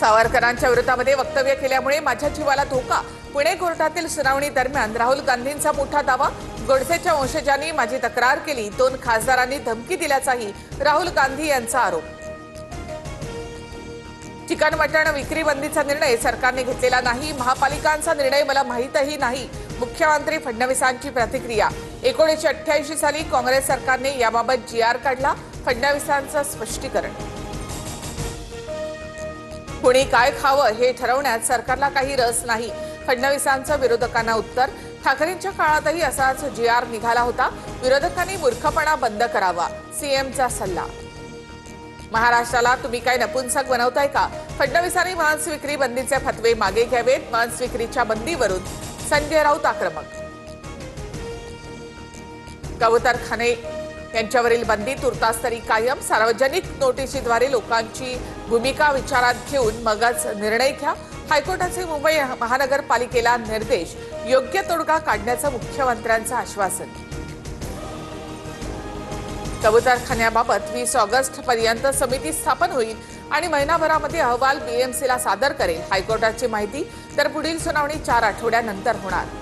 सावरकरांच्या विरोधामध्ये वक्तव्य केल्यामुळे माझ्या जीवाला धोका। पुणे कोर्टातील सुनावणी दरम्यान राहुल गांधींचा मोठा दावा। गोडसेच्या वंशजांनी माझी तक्रार केली, 2 खासदारांनी धमकी दिल्याचाही राहुल गांधी यांचा आरोप। चिकन मटण विक्री बंदीचा निर्णय सरकारने घेतलेला नाही, महापालिकांचा निर्णय मला माहीतही नाही। मुख्यमंत्री फडणवीसांची प्रतिक्रिया। 1988 साली काँग्रेस सरकारने याबाबत जीआर काढला, फडणवीसांचं स्पष्टीकरण। कोणी काय खावं हे ठरवण्यात सरकारला काही रस नाही, फडणवीसांचं विरोधकांना उत्तर। ठाकरेंच्या काळातही असाच जीआर निघाला होता, विरोधकांनी मूर्खपणा बंद करावा, सीएमचा सल्ला। महाराष्ट्राला तुम्ही काय नपुंसक बनवताय का? फडणवीसांनी मांस विक्री बंदीचे फतवे मागे घ्यावेत, मांस विक्रीच्या बंदीवरून संजय राऊत आक्रमक। कबूतरखाने यांच्यावरील बंदी तुर्तास तरी कायम, सार्वजनिक नोटिशीद्वारे लोकांची भूमिका विचारात घेऊन मगच निर्णय घ्या। हायकोर्टाचे मुंबई महानगरपालिकेला निर्देश, योग्य तोडगा काढण्याचं मुख्यमंत्र्यांचं आश्वासन। कबूतरखान्याबाबत 20 ऑगस्ट पर्यंत समिती स्थापन होईल आणि महिनाभरामध्ये अहवाल बीएमसीला सादर करेल, हायकोर्टाची माहिती। तर पुढील सुनावणी 4 आठवड्यानंतर होणार।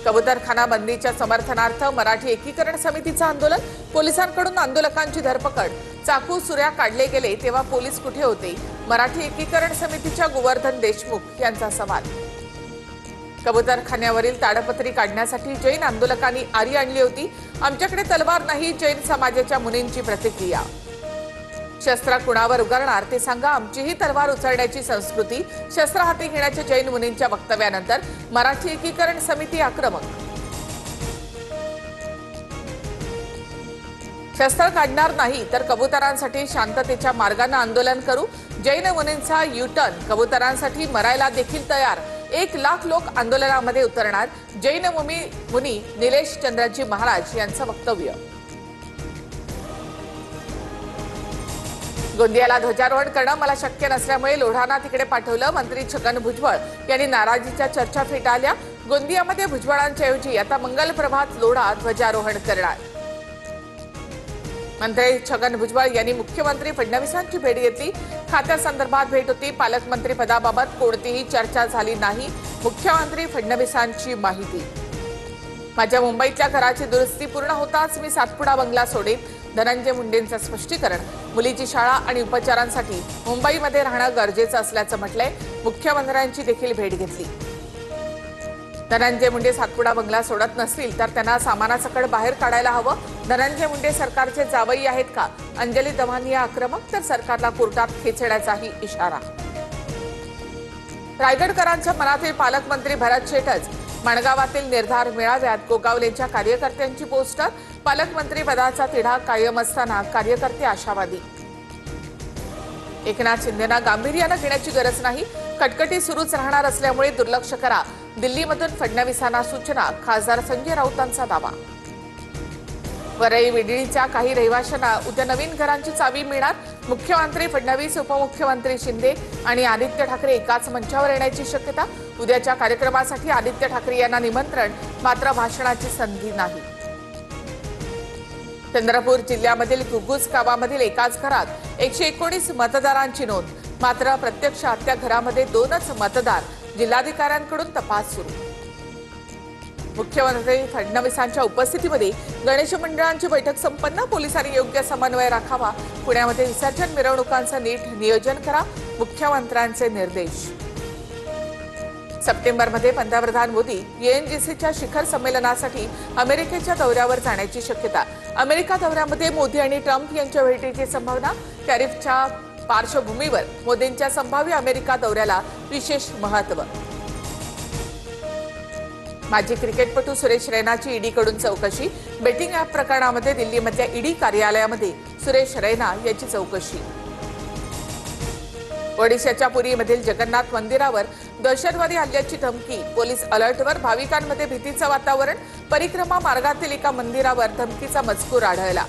कबूतरखाना बंदीच्या समर्थनार्थ मराठी एकीकरण समितीचं आंदोलन, पोलिसांकडून आंदोलकांची धरपकड। चाकू सुऱ्या काढले गेले तेव्हा पोलीस कुठे होते? मराठी एकीकरण समितीच्या गोवर्धन देशमुख यांचा सवाल। कबूतरखान्यावरील ताडपत्री काढण्यासाठी जैन आंदोलकांनी आरी आणली होती, आमच्याकडे तलवार नाही, जैन समाजाच्या मुनींची प्रतिक्रिया। शस्त्र कुणावर उगारणार ते सांगा, आमचीही तलवार उचलण्याची संस्कृती। शस्त्र हाती घेण्याच्या जैन मुनींच्या वक्तव्यानंतर मराठी एकीकरण समिती आक्रमक। शस्त्र काढणार नाही तर कबुतरांसाठी शांततेच्या मार्गाने आंदोलन करू, जैन मुनींचा युटर्न। कबुतरांसाठी मरायला देखील तयार, 1 लाख लोक आंदोलनामध्ये उतरणार, जैन मुनी निलेश चंद्रजी महाराज यांचं वक्तव्य। गोंदियाला ध्वजारोहण करणं मला शक्य नसल्यामुळे लोढाना तिकडे पाठवलं, मंत्री छगन भुजबळ यांनी नाराजीच्या चर्चा फेटाळल्या। गोंदियामध्ये भुजबळांच्या ऐवजी आता मंगल प्रभात लोढा ध्वजारोहण करणार। मंत्री छगन भुजबळ यांनी मुख्यमंत्री फडणवीसांची भेट घेतली, खात्यासंदर्भात भेट होती, पालकमंत्री पदाबाबत कोणतीही चर्चा झाली नाही, मुख्यमंत्री फडणवीसांची माहिती। माझ्या मुंबईतल्या घराची दुरुस्ती पूर्ण होताच मी सातपुडा बंगला सोडेन, धनंजय मुंडेंचं स्पष्टीकरण। मुलीची शाळा आणि उपचारांसाठी मुंबईमध्ये राहणं गरजेचं असल्याचं म्हटलंय, मुख्यमंत्र्यांची देखील भेट घेतली। धनंजय मुंडे सातपुडा बंगला सोडत नसतील तर त्यांना सामानासकट बाहेर काढायला हवं। धनंजय मुंडे सरकारचे जावई आहेत का? अंजली दमानिया आक्रमक, तर सरकारला कोर्टात खेचण्याचाही इशारा। रायगडकरांच्या मनातील पालकमंत्री भरत शेठच, मणगावातील निर्धार मेळाव्यात गोगावलेच्या कार्यकर्त्यांची पोस्टर। पालकमंत्री पदाचा तिढा कायम असताना कार्यकर्ते आशावादी। एकनाथ शिंदेंना गांभीर्याने घेण्याची गरज नाही, कटकटी सुरूच राहणार असल्यामुळे दुर्लक्ष करा, दिल्लीमधून फडणवीसांना सूचना। खासदार संजय राऊतांचा दावा। वरळी विडळीच्या काही रहिवाशांना उद्या नवीन घरांची चावी मिळणार, मुख्यमंत्री फडणवीस, उपमुख्यमंत्री शिंदे आणि आदित्य ठाकरे एकाच मंचावर येण्याची शक्यता। उद्याच्या कार्यक्रमासाठी आदित्य ठाकरे यांना निमंत्रण, मात्र भाषणाची संधी नाही। चंद्रपूर जिल्ह्यामधील घुग्गुस गावामधील एकाच घरात 119 मतदारांची नोंद, मात्र प्रत्यक्षात त्या घरामध्ये 2च मतदार, जिल्हाधिकाऱ्यांकडून तपास सुरू। मुख्यमंत्री फडणवीसांच्या उपस्थितीमध्ये गणेश मंडळांची बैठक संपन्न, पोलिसांनी योग्य समन्वय राखावा। पुण्यामध्ये विसर्जन मिरवणुकांचं नीट नियोजन करा, मुख्यमंत्र्यांचे निर्देश। सप्टेंबरमध्ये पंतप्रधान मोदी यूएनजीसीच्या शिखर संमेलनासाठी अमेरिकेच्या दौऱ्यावर जाण्याची शक्यता। अमेरिका दौऱ्यामध्ये मोदी आणि ट्रम्प यांच्या भेटीची संभावना। टॅरिफच्या पार्श्वभूमीवर मोदींच्या संभाव्य अमेरिका दौऱ्याला विशेष महत्त्व। माजी क्रिकेटपटू सुरेश रैनाची ईडीकडून चौकशी, बेटिंग ॲप प्रकरणामध्ये दिल्लीमधल्या ईडी कार्यालयामध्ये सुरेश रैना याची चौकशी। ओडिशाच्या पुरीमधील जगन्नाथ मंदिरावर दहशतवादी हल्ल्याची धमकी, पोलीस अलर्टवर, भाविकांमध्ये भीतीचं वातावरण। परिक्रमा मार्गातील एका मंदिरावर धमकीचा मजकूर आढळला।